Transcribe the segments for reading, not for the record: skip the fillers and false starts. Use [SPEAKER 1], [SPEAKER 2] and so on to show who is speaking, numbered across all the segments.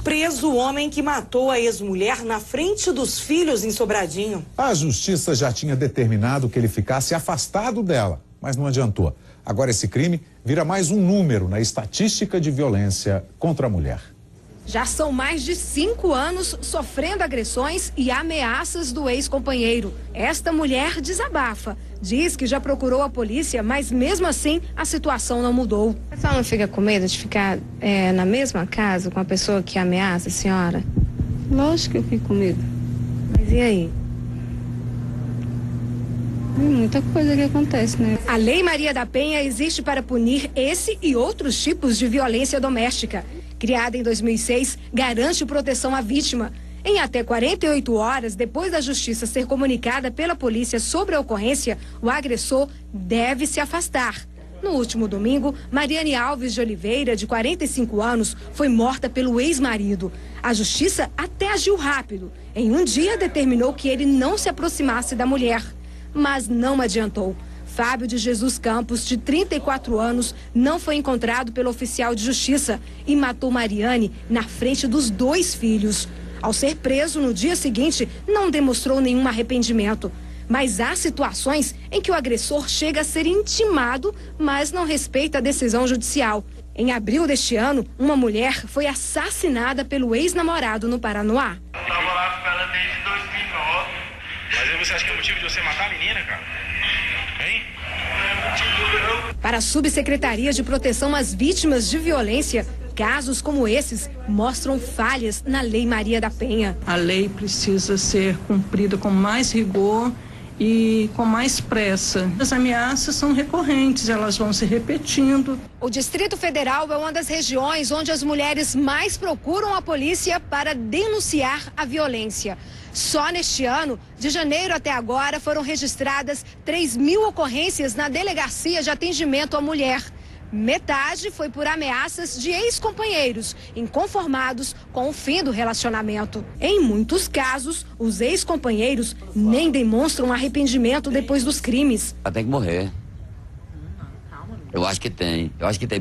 [SPEAKER 1] Preso o homem que matou a ex-mulher na frente dos filhos em Sobradinho.
[SPEAKER 2] A justiça já tinha determinado que ele ficasse afastado dela, mas não adiantou. Agora esse crime vira mais um número na estatística de violência contra a mulher.
[SPEAKER 3] Já são mais de 5 anos sofrendo agressões e ameaças do ex-companheiro. Esta mulher desabafa. Diz que já procurou a polícia, mas mesmo assim a situação não mudou.
[SPEAKER 4] A senhora não fica com medo de ficar na mesma casa com a pessoa que ameaça a senhora?
[SPEAKER 5] Lógico que eu fico com medo.
[SPEAKER 4] Mas e aí?
[SPEAKER 5] Tem muita coisa que acontece, né?
[SPEAKER 3] A Lei Maria da Penha existe para punir esse e outros tipos de violência doméstica. Criada em 2006, garante proteção à vítima. Em até 48 horas depois da justiça ser comunicada pela polícia sobre a ocorrência, o agressor deve se afastar. No último domingo, Mariane Alves de Oliveira, de 45 anos, foi morta pelo ex-marido. A justiça até agiu rápido. Em um dia, determinou que ele não se aproximasse da mulher. Mas não adiantou. Fábio de Jesus Campos, de 34 anos, não foi encontrado pelo oficial de justiça e matou Mariane na frente dos 2 filhos. Ao ser preso no dia seguinte, não demonstrou nenhum arrependimento. Mas há situações em que o agressor chega a ser intimado, mas não respeita a decisão judicial. Em abril deste ano, uma mulher foi assassinada pelo ex-namorado no Paranoá.
[SPEAKER 6] Eu trabalhava com ela desde 2009. Mas aí você acha que é motivo de você matar a menina, cara? Hein? Não é motivo não.
[SPEAKER 3] Para a Subsecretaria de Proteção às Vítimas de Violência, casos como esses mostram falhas na Lei Maria da Penha.
[SPEAKER 7] A lei precisa ser cumprida com mais rigor e com mais pressa. As ameaças são recorrentes, elas vão se repetindo.
[SPEAKER 3] O Distrito Federal é uma das regiões onde as mulheres mais procuram a polícia para denunciar a violência. Só neste ano, de janeiro até agora, foram registradas 3.000 ocorrências na Delegacia de Atendimento à Mulher. Metade foi por ameaças de ex-companheiros, inconformados com o fim do relacionamento. Em muitos casos, os ex-companheiros nem demonstram arrependimento depois dos crimes.
[SPEAKER 8] Ela tem que morrer. Eu acho que tem,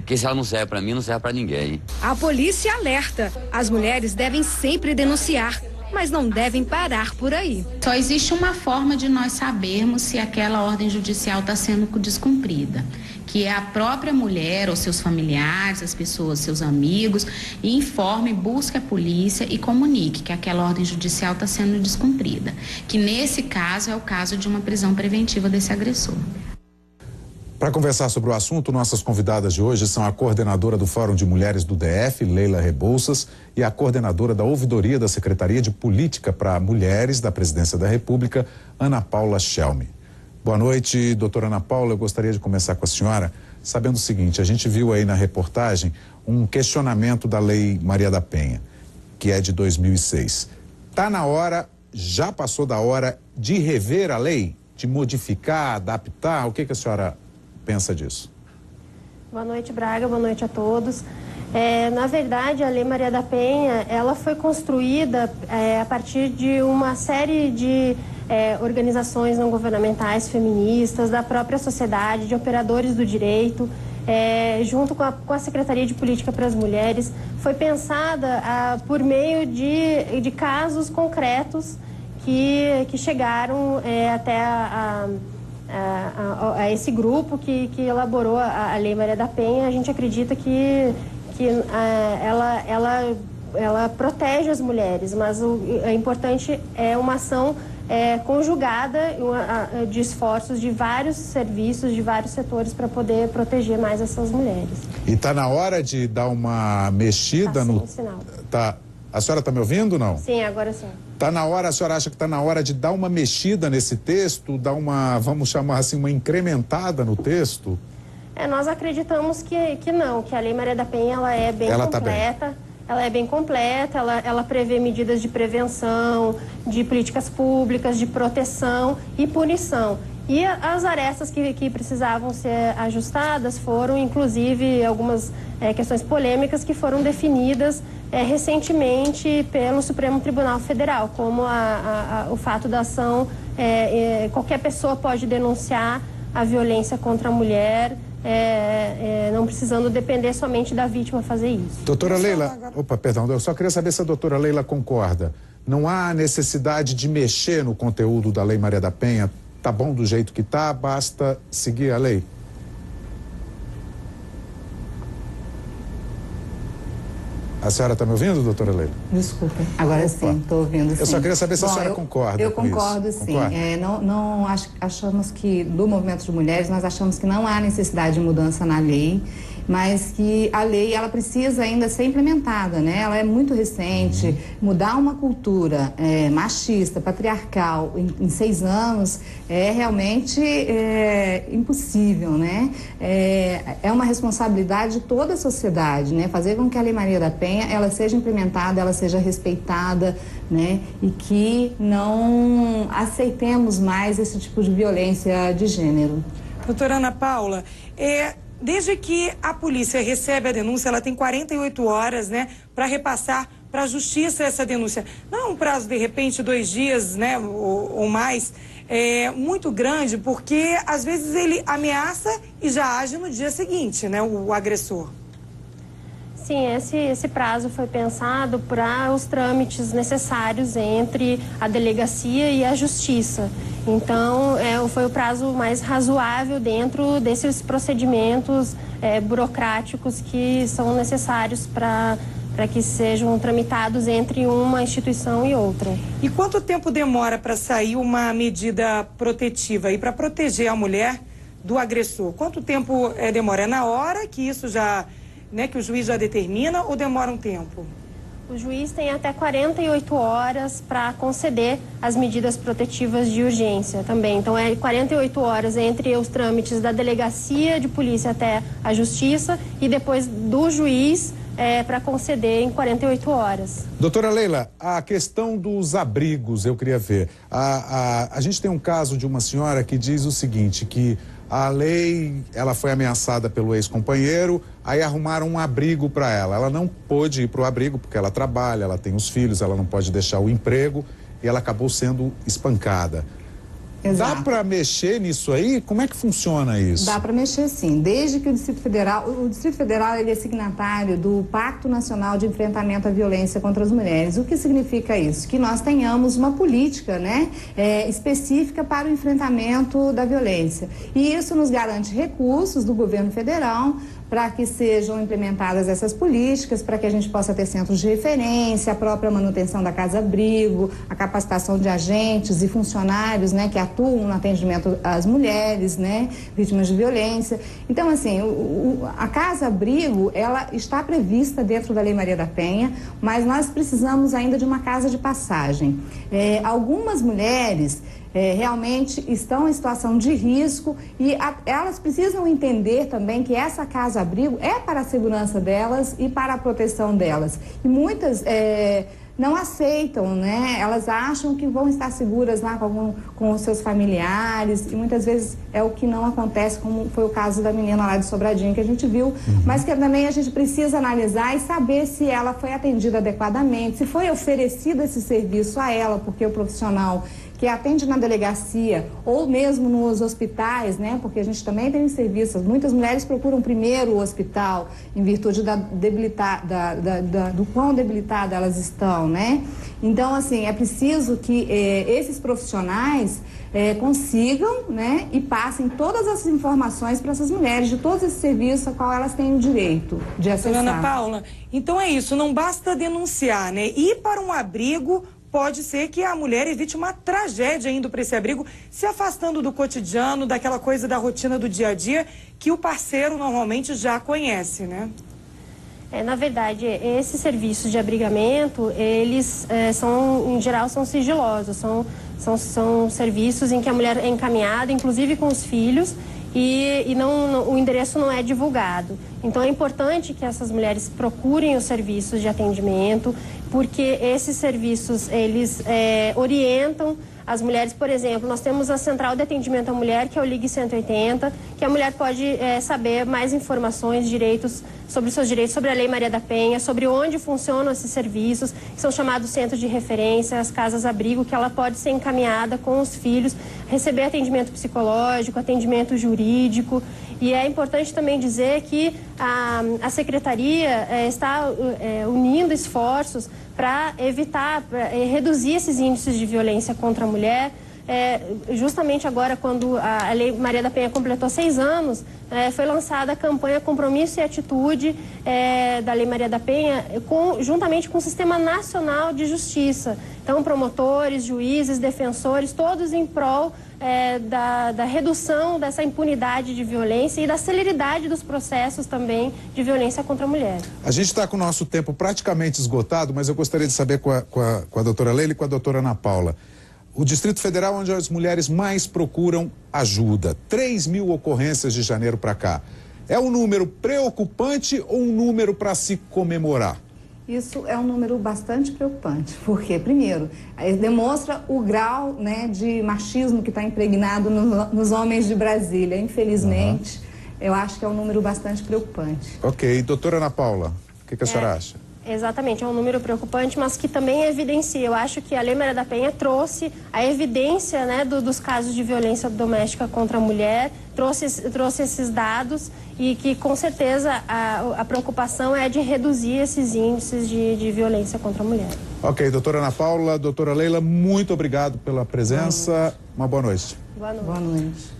[SPEAKER 8] porque se ela não serve pra mim, não serve pra ninguém.
[SPEAKER 3] A polícia alerta, as mulheres devem sempre denunciar, mas não devem parar por aí.
[SPEAKER 9] Só existe uma forma de nós sabermos se aquela ordem judicial está sendo descumprida, que é a própria mulher ou seus familiares, as pessoas, seus amigos, informe, busque a polícia e comunique que aquela ordem judicial está sendo descumprida, que nesse caso é o caso de uma prisão preventiva desse agressor.
[SPEAKER 2] Para conversar sobre o assunto, nossas convidadas de hoje são a coordenadora do Fórum de Mulheres do DF, Leila Rebouças, e a coordenadora da Ouvidoria da Secretaria de Política para Mulheres da Presidência da República, Ana Paula Schelmi. Boa noite, doutora Ana Paula. Eu gostaria de começar com a senhora sabendo o seguinte: a gente viu aí na reportagem um questionamento da Lei Maria da Penha, que é de 2006. Está na hora, já passou da hora de rever a lei, de modificar, adaptar? O que a senhora pensa disso?
[SPEAKER 10] Boa noite, Braga. Boa noite a todos. Na verdade, a Lei Maria da Penha, ela foi construída a partir de uma série de organizações não governamentais feministas, da própria sociedade, de operadores do direito, junto com a Secretaria de Política para as Mulheres. Foi pensada por meio de casos concretos que chegaram até a esse grupo que elaborou a Lei Maria da Penha. A gente acredita que ela protege as mulheres, mas é importante uma ação conjugada de esforços de vários serviços, de vários setores para poder proteger mais essas mulheres.
[SPEAKER 2] E está na hora de dar uma mexida no...
[SPEAKER 10] Sinal.
[SPEAKER 2] Tá. A senhora está me ouvindo ou não?
[SPEAKER 10] Sim, agora sim.
[SPEAKER 2] Tá na hora, a senhora acha que está na hora de dar uma mexida nesse texto, dar uma, vamos chamar assim, uma incrementada no texto?
[SPEAKER 10] Nós acreditamos que não, que a Lei Maria da Penha ela é bem completa. Ela é bem completa, ela prevê medidas de prevenção, de políticas públicas, de proteção e punição. E as arestas que precisavam ser ajustadas foram, inclusive, algumas questões polêmicas que foram definidas recentemente pelo Supremo Tribunal Federal, como o fato da ação, qualquer pessoa pode denunciar a violência contra a mulher não precisando depender somente da vítima fazer isso.
[SPEAKER 2] Doutora Leila, eu só queria saber se a doutora Leila concorda. Não há necessidade de mexer no conteúdo da Lei Maria da Penha? Tá bom do jeito que tá, basta seguir a lei? A senhora está me ouvindo, doutora Leila?
[SPEAKER 11] Desculpa, agora sim, estou ouvindo sim.
[SPEAKER 2] Eu só queria saber se a senhora concorda
[SPEAKER 11] eu
[SPEAKER 2] com isso.
[SPEAKER 11] Concordo, sim.
[SPEAKER 2] Concorda?
[SPEAKER 11] Achamos que, do movimento de mulheres, nós achamos que não há necessidade de mudança na lei, mas que a lei, ela precisa ainda ser implementada, né? Ela é muito recente. Mudar uma cultura machista, patriarcal, em 6 anos, é realmente impossível, né? É uma responsabilidade de toda a sociedade, né? Fazer com que a Lei Maria da Penha, ela seja implementada, ela seja respeitada, né? E que não aceitemos mais esse tipo de violência de gênero.
[SPEAKER 1] Doutora Ana Paula, desde que a polícia recebe a denúncia, ela tem 48 horas, né, para repassar para a justiça essa denúncia. Não é um prazo, de repente, 2 dias, né, ou mais, muito grande, porque às vezes ele ameaça e já age no dia seguinte, né, o agressor.
[SPEAKER 10] Sim, esse prazo foi pensado para os trâmites necessários entre a delegacia e a justiça. Então, foi o prazo mais razoável dentro desses procedimentos burocráticos que são necessários para que sejam tramitados entre uma instituição e outra.
[SPEAKER 1] E quanto tempo demora para sair uma medida protetiva e para proteger a mulher do agressor? Quanto tempo demora? É na hora que isso já... né, que o juiz já determina, ou demora um tempo?
[SPEAKER 10] O juiz tem até 48 horas para conceder as medidas protetivas de urgência também. Então, 48 horas entre os trâmites da delegacia de polícia até a justiça e depois do juiz para conceder em 48 horas.
[SPEAKER 2] Doutora Leila, a questão dos abrigos, eu queria ver. A gente tem um caso de uma senhora que diz o seguinte, que a lei, ela foi ameaçada pelo ex-companheiro, aí arrumaram um abrigo para ela. Ela não pôde ir para o abrigo porque ela trabalha, ela tem os filhos, ela não pode deixar o emprego e ela acabou sendo espancada. Exato. Dá para mexer nisso aí? Como é que funciona isso?
[SPEAKER 11] Dá para mexer sim, desde que o Distrito Federal ele é signatário do Pacto Nacional de Enfrentamento à Violência contra as Mulheres. O que significa isso? Que nós tenhamos uma política, né, específica para o enfrentamento da violência. E isso nos garante recursos do governo federal para que sejam implementadas essas políticas, para que a gente possa ter centros de referência, a própria manutenção da casa-abrigo, a capacitação de agentes e funcionários, né, que atuam no atendimento às mulheres, né, vítimas de violência. Então, assim, a casa-abrigo, ela está prevista dentro da Lei Maria da Penha, mas nós precisamos ainda de uma casa de passagem. Algumas mulheres realmente estão em situação de risco e elas precisam entender também que essa casa-abrigo é para a segurança delas e para a proteção delas. E muitas não aceitam, né? Elas acham que vão estar seguras lá com os seus familiares e muitas vezes é o que não acontece, como foi o caso da menina lá de Sobradinho que a gente viu, mas que também a gente precisa analisar e saber se ela foi atendida adequadamente, se foi oferecido esse serviço a ela, porque o profissional que atende na delegacia ou mesmo nos hospitais, né? Porque a gente também tem serviços. Muitas mulheres procuram primeiro o hospital em virtude do quão debilitada elas estão, né? Então, assim, é preciso que esses profissionais consigam, né? E passem todas as informações para essas mulheres de todos esses serviços a qual elas têm o direito de acessar.
[SPEAKER 1] Ana Paula, então é isso, não basta denunciar, né? Ir para um abrigo. Pode ser que a mulher evite uma tragédia indo para esse abrigo, se afastando do cotidiano, daquela coisa da rotina do dia a dia, que o parceiro normalmente já conhece, né?
[SPEAKER 10] Na verdade, esses serviços de abrigamento, eles em geral, são sigilosos, são serviços em que a mulher é encaminhada, inclusive com os filhos, e o endereço não é divulgado. Então é importante que essas mulheres procurem os serviços de atendimento, porque esses serviços, eles orientam as mulheres. Por exemplo, nós temos a Central de Atendimento à Mulher, que é o Ligue 180, que a mulher pode saber mais informações, sobre os seus direitos, sobre a Lei Maria da Penha, sobre onde funcionam esses serviços, que são chamados centros de referência, as casas-abrigo, que ela pode ser encaminhada com os filhos, receber atendimento psicológico, atendimento jurídico. E é importante também dizer que a Secretaria está unindo esforços para evitar, reduzir esses índices de violência contra a mulher. Justamente agora, quando a Lei Maria da Penha completou 6 anos, foi lançada a campanha Compromisso e Atitude da Lei Maria da Penha, juntamente com o Sistema Nacional de Justiça. Então, promotores, juízes, defensores, todos em prol da redução dessa impunidade de violência e da celeridade dos processos também de violência contra a mulher.
[SPEAKER 2] A gente está com o nosso tempo praticamente esgotado, mas eu gostaria de saber com a doutora Leila e com a doutora Ana Paula. O Distrito Federal, onde as mulheres mais procuram ajuda. 3.000 ocorrências de janeiro para cá. É um número preocupante ou um número para se comemorar?
[SPEAKER 11] Isso é um número bastante preocupante, porque, primeiro, demonstra o grau, né, de machismo que está impregnado nos homens de Brasília. Infelizmente, eu acho que é um número bastante preocupante.
[SPEAKER 2] Ok. Doutora Ana Paula, o que a senhora acha?
[SPEAKER 10] Exatamente, é um número preocupante, mas que também evidencia. Eu acho que a Lei Maria da Penha trouxe a evidência, né, dos casos de violência doméstica contra a mulher, trouxe esses dados e que, com certeza, a preocupação é de reduzir esses índices de violência contra a mulher.
[SPEAKER 2] Ok, doutora Ana Paula, doutora Leila, muito obrigado pela presença. Uma boa noite.
[SPEAKER 10] Boa noite.
[SPEAKER 11] Boa noite.